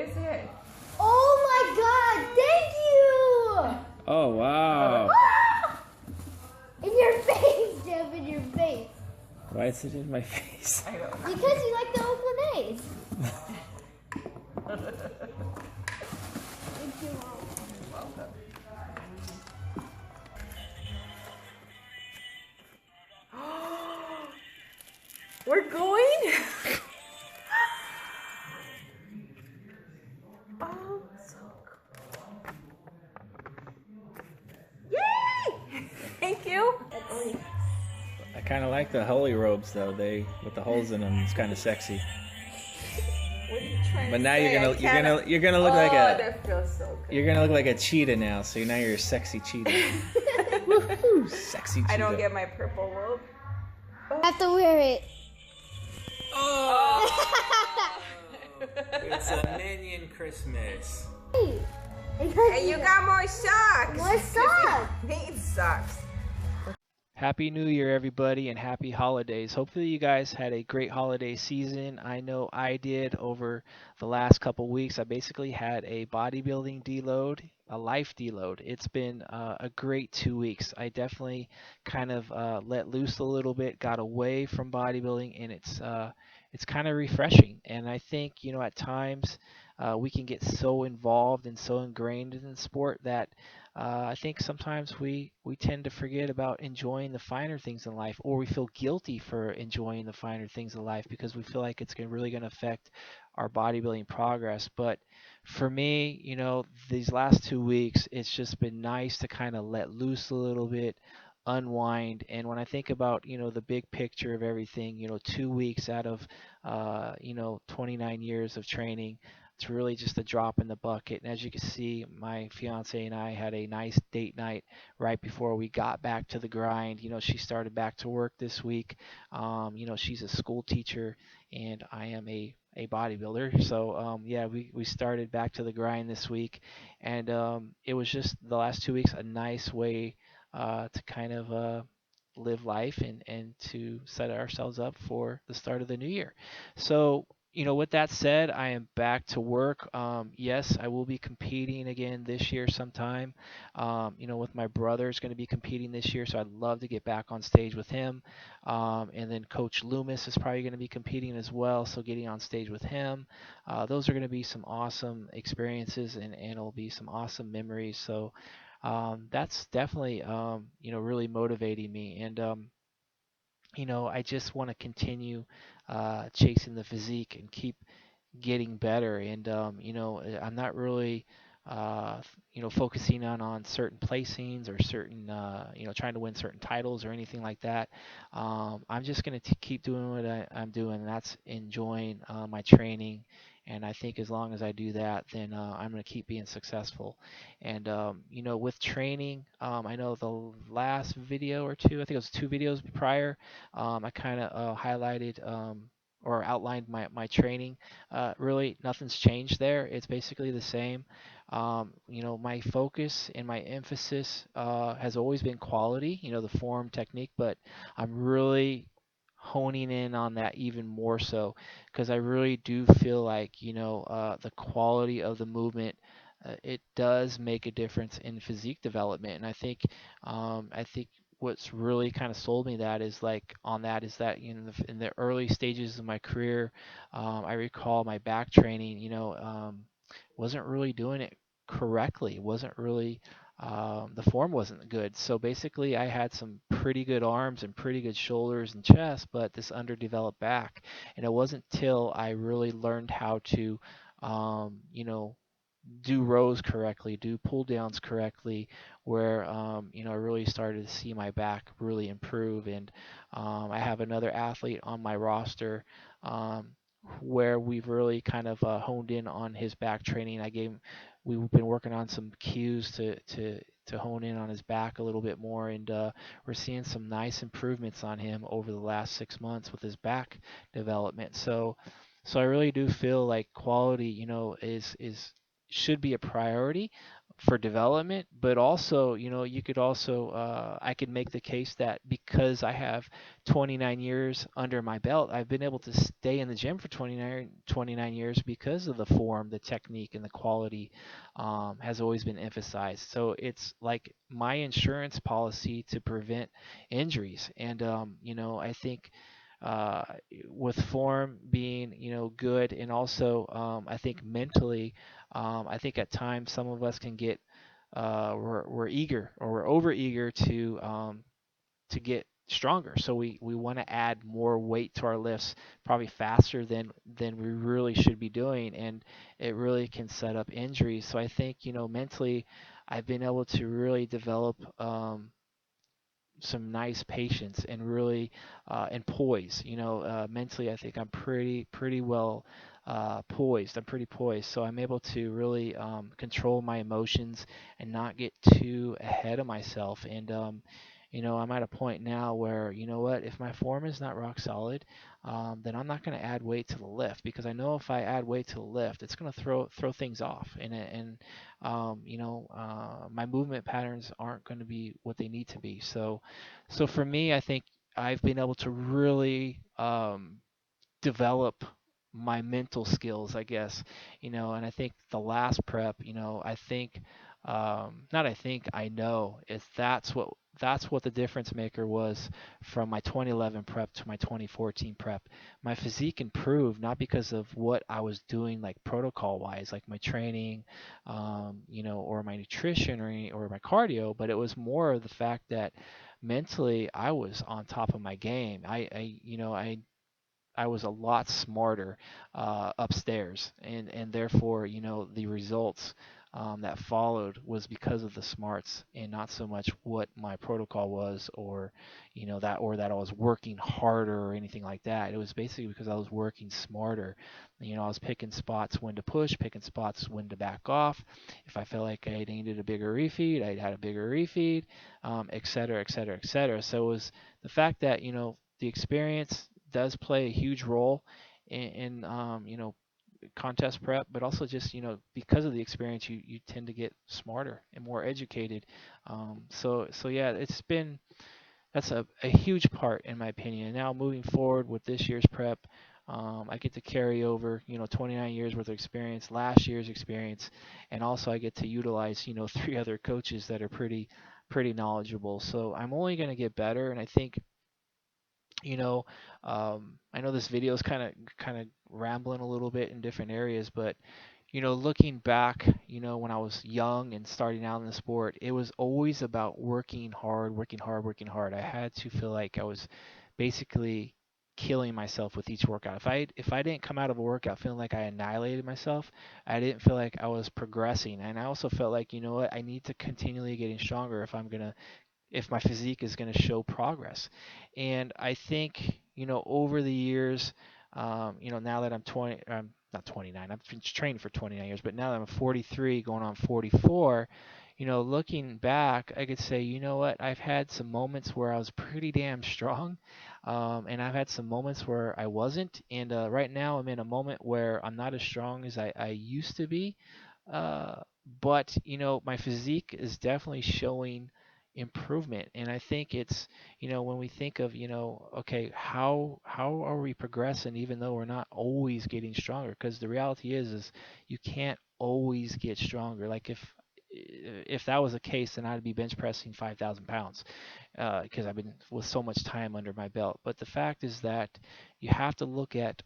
is it? Oh my God! Thank you. Oh, wow. In your face, Jeff. In your face. Why is it in my face? I don't know. Because you like the open A's. Thank you, Mom. Welcome. We're going? Oh, so cool. Yay! Thank you. I kind of like the holy robes though. They with the holes in them. It's kind of sexy. What are you trying But to now say? you're gonna look like a that feels so good. you're gonna look like a cheetah now. So now you're a sexy cheetah. Woohoo! Sexy cheetah. I don't get my purple robe. I have to wear it. Oh! It's a minion Christmas. Hey, And you got more socks. More socks. Need socks. Happy New Year, everybody, and happy holidays. Hopefully you guys had a great holiday season. I know I did over the last couple weeks. I basically had a bodybuilding deload, a life deload. It's been a great 2 weeks. I definitely kind of let loose a little bit, got away from bodybuilding, and it's kind of refreshing. And I think, at times we can get so involved and so ingrained in the sport that I think sometimes we tend to forget about enjoying the finer things in life, or we feel guilty for enjoying the finer things in life because we feel like it's really going to affect our bodybuilding progress. But for me, these last 2 weeks, it's just been nice to kind of let loose a little bit, unwind. And when I think about, the big picture of everything, 2 weeks out of, 29 years of training, it's really just a drop in the bucket. And as you can see, my fiance and I had a nice date night right before we got back to the grind. She started back to work this week. She's a school teacher and I am a bodybuilder. So yeah, we started back to the grind this week, and it was just the last 2 weeks a nice way to kind of live life and to set ourselves up for the start of the new year. So with that said, I am back to work. Yes, I will be competing again this year sometime. With my brother is going to be competing this year, so I'd love to get back on stage with him. And then Coach Loomis is probably going to be competing as well, so getting on stage with him. Those are going to be some awesome experiences, and it'll be some awesome memories. So that's definitely, really motivating me. And I just want to continue chasing the physique and keep getting better. And I'm not really focusing on certain placings or certain trying to win certain titles or anything like that. I'm just going to keep doing what I'm doing, and that's enjoying my training. And I think as long as I do that, then I'm going to keep being successful. And with training, I know the last video or two, I think it was 2 videos prior, I kind of highlighted or outlined my training. Really, nothing's changed there. It's basically the same. My focus and my emphasis has always been quality, the form, technique, but I'm really honing in on that even more so because I really do feel like, the quality of the movement, it does make a difference in physique development. And I think what's really kind of sold me that is like on that is that in the early stages of my career, I recall my back training, wasn't really doing it correctly. Wasn't really the form wasn't good. So basically, I had some pretty good arms and pretty good shoulders and chest, but this underdeveloped back. And it wasn't till I really learned how to, do rows correctly, do pull downs correctly, where I really started to see my back really improve. And I have another athlete on my roster where we've really kind of honed in on his back training. We've been working on some cues to hone in on his back a little bit more, and we're seeing some nice improvements on him over the last 6 months with his back development. So I really do feel like quality, is should be a priority for development, but also, you could also, I could make the case that because I have 29 years under my belt, I've been able to stay in the gym for 29 years because of the form, the technique, and the quality has always been emphasized. So it's like my insurance policy to prevent injuries. And, I think uh, with form being, good, and also I think mentally, I think at times some of us can get we're eager or we're over eager to get stronger. So we want to add more weight to our lifts probably faster than we really should be doing, and it really can set up injuries. So I think, mentally, I've been able to really develop some nice patience and really and poise. Mentally, I think I'm pretty well poised. I'm pretty poised, so I'm able to really control my emotions and not get too ahead of myself. And I'm at a point now where, what, if my form is not rock solid, then I'm not going to add weight to the lift, because I know if I add weight to the lift, it's going to throw things off, and my movement patterns aren't going to be what they need to be. So for me, I think I've been able to really develop my mental skills, I guess, and I think the last prep, I think, not I think, I know, is that's what the difference maker was from my 2011 prep to my 2014 prep. My physique improved not because of what I was doing, like protocol wise, like my training, or my nutrition or my cardio, but it was more of the fact that mentally I was on top of my game. I was a lot smarter upstairs, and therefore, the results that followed was because of the smarts and not so much what my protocol was, or that I was working harder or anything like that. It was basically because I was working smarter. I was picking spots when to push, picking spots when to back off. If I felt like I needed a bigger refeed, I had a bigger refeed, et cetera, et cetera, et cetera. So it was the fact that, the experience does play a huge role in contest prep, but also just, because of the experience, you tend to get smarter and more educated. So yeah, that's a huge part in my opinion. And now moving forward with this year's prep, I get to carry over, 29 years worth of experience, last year's experience, and also I get to utilize, three other coaches that are pretty knowledgeable. So I'm only going to get better, and I think, you know I know this video is kind of rambling a little bit in different areas, but looking back, when I was young and starting out in the sport, it was always about working hard, working hard, working hard. I had to feel like I was basically killing myself with each workout. If I didn't come out of a workout feeling like I annihilated myself, I didn't feel like I was progressing. And I also felt like, what, I need to continually getting stronger if my physique is going to show progress. And I think, over the years, now that I'm 20, I'm not 29, I've been trained for 29 years, but now that I'm 43 going on 44, looking back, I could say, what, I've had some moments where I was pretty damn strong, and I've had some moments where I wasn't. And right now I'm in a moment where I'm not as strong as I used to be. Uh, but my physique is definitely showing improvement, and I think it's, when we think of, okay, how are we progressing even though we're not always getting stronger? Because the reality is you can't always get stronger. Like if that was the case, then I'd be bench pressing 5,000 pounds because I've been with so much time under my belt. But the fact is that you have to look at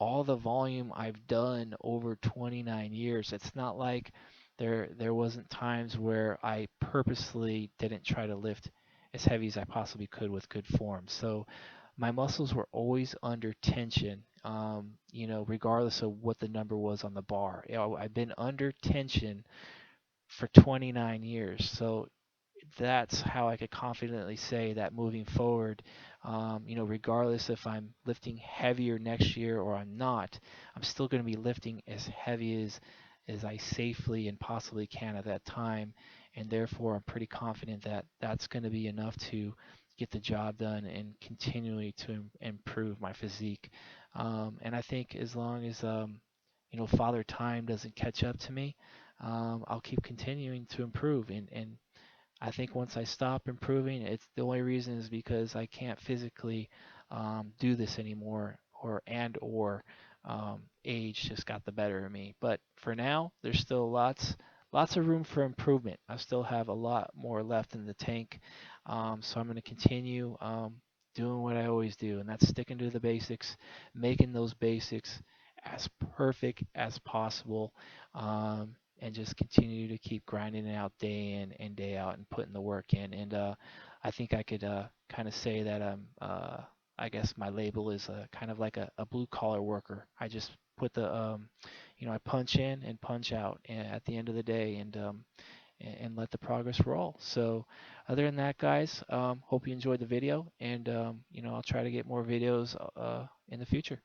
all the volume I've done over 29 years. It's not like there wasn't times where I purposely didn't try to lift as heavy as I possibly could with good form. So my muscles were always under tension, regardless of what the number was on the bar. I've been under tension for 29 years. So that's how I could confidently say that moving forward, regardless if I'm lifting heavier next year or I'm not, I'm still going to be lifting as heavy as I safely and possibly can at that time, and therefore I'm pretty confident that that's going to be enough to get the job done and continually to improve my physique. And I think as long as Father Time doesn't catch up to me, I'll keep continuing to improve. And I think once I stop improving, it's the only reason is because I can't physically do this anymore, or age just got the better of me. But for now, there's still lots of room for improvement. I still have a lot more left in the tank, so I'm going to continue doing what I always do, and that's sticking to the basics, making those basics as perfect as possible. And just continue to keep grinding it out day in and day out and putting the work in. And I think I could kind of say that I guess my label is kind of like a blue collar worker. I just put I punch in and punch out at the end of the day, and let the progress roll. So other than that, guys, hope you enjoyed the video, and I'll try to get more videos in the future.